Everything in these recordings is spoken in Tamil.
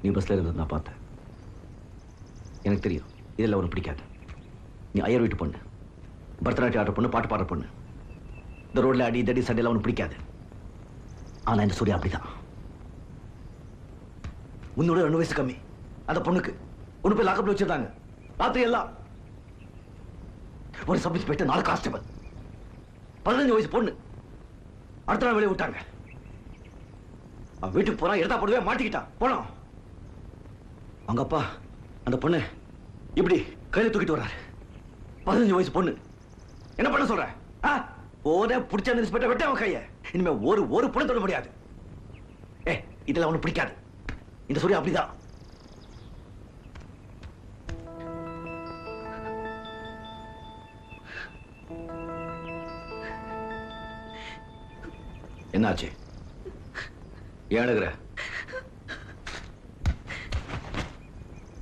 நீ பஸ்ல இருந்தது நான் பார்த்தேன். எனக்கு தெரியும் இதெல்லாம் உனக்கு பிடிக்காது. நீ ஐயர் வீட்டு பொண்ணு, பரதநாட்டியம் ஆடுற பொண்ணு, பாட்டு பாடுற பொண்ணு. இந்த ரோட்ல அடி தடி சண்டையெல்லாம் உனக்கு பிடிக்காது. ஆனா இந்த சூர்யா அப்படிதான். உன்னோட 2 வயசு கம்மி. அந்த பொண்ணுக்கு ஒன்று போய் லாக்கப்ல வச்சிருந்தாங்க. ராத்திரி எல்லாம் ஒரு சப் இன்ஸ்பெக்டர், 4 கான்ஸ்டபிள், 15 வயசு பொண்ணு. அடுத்த நாள் வெளியே விட்டாங்க. அவன் வீட்டுக்கு போறான், எடுத்தா போடவே மாட்டிக்கிட்டான். போனோம். அவங்க அப்பா அந்த பொண்ணு இப்படி கையில தூக்கிட்டு வர்றாரு. 15 வயசு பொண்ணு. என்ன பண்ண சொல்ற? ஓரே பிடிச்ச அந்த இன்ஸ்பெக்டர் வெட்ட அவன் கைய. இனிமே ஒரு பொண்ணு தொட முடியாது. இதெல்லாம் அவனுக்கு பிடிக்காது. இந்த சூர்யா அப்படிதான். என்னாச்சு? ஏன் அழுகுற?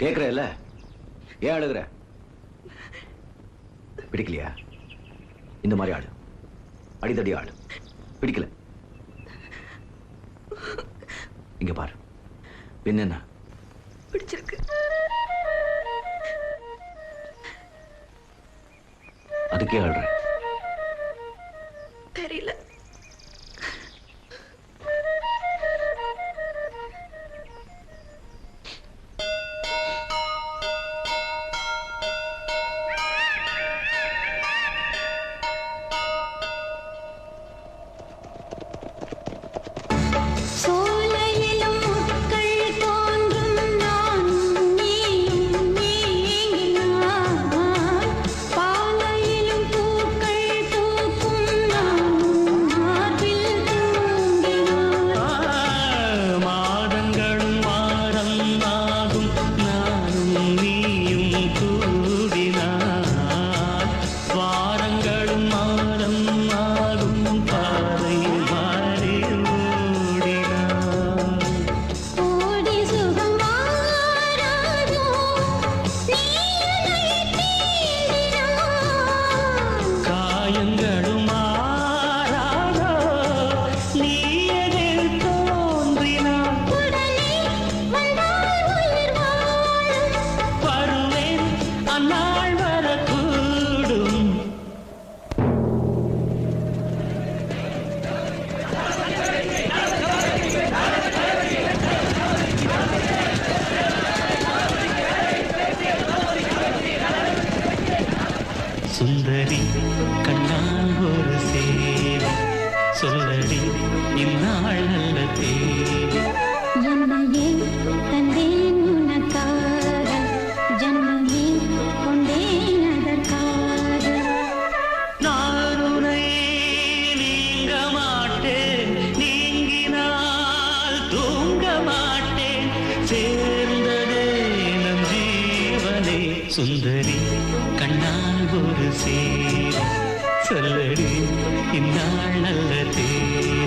கேக்குற இல்ல? ஏன் அழுகுற? பிடிக்கலையா? இந்த மாதிரி ஆடு, அடிதடி ஆடு. பிடிக்கல? இங்க பாரு. என்ன பிடிச்சிருக்கு? அதுக்கே ஆடுற? தெரியல. சுந்தரி கண்ணால் ஒரு சேவை சொல்லடி இந்நாள் நல்ல தேவை. என்னையே தந்தேன் உனக்காக, ஜன்மமே கொண்டேன் அதற்காக. நான் உன்னை நீங்க மாட்டேன், நீங்கினால் தூங்க மாட்டேன், சேர்ந்ததே நம் ஜீவனே. சுந்தரி கண்ணால் ஒரு சேவை சொல்லடி இந்நாள் நல்ல தேவை.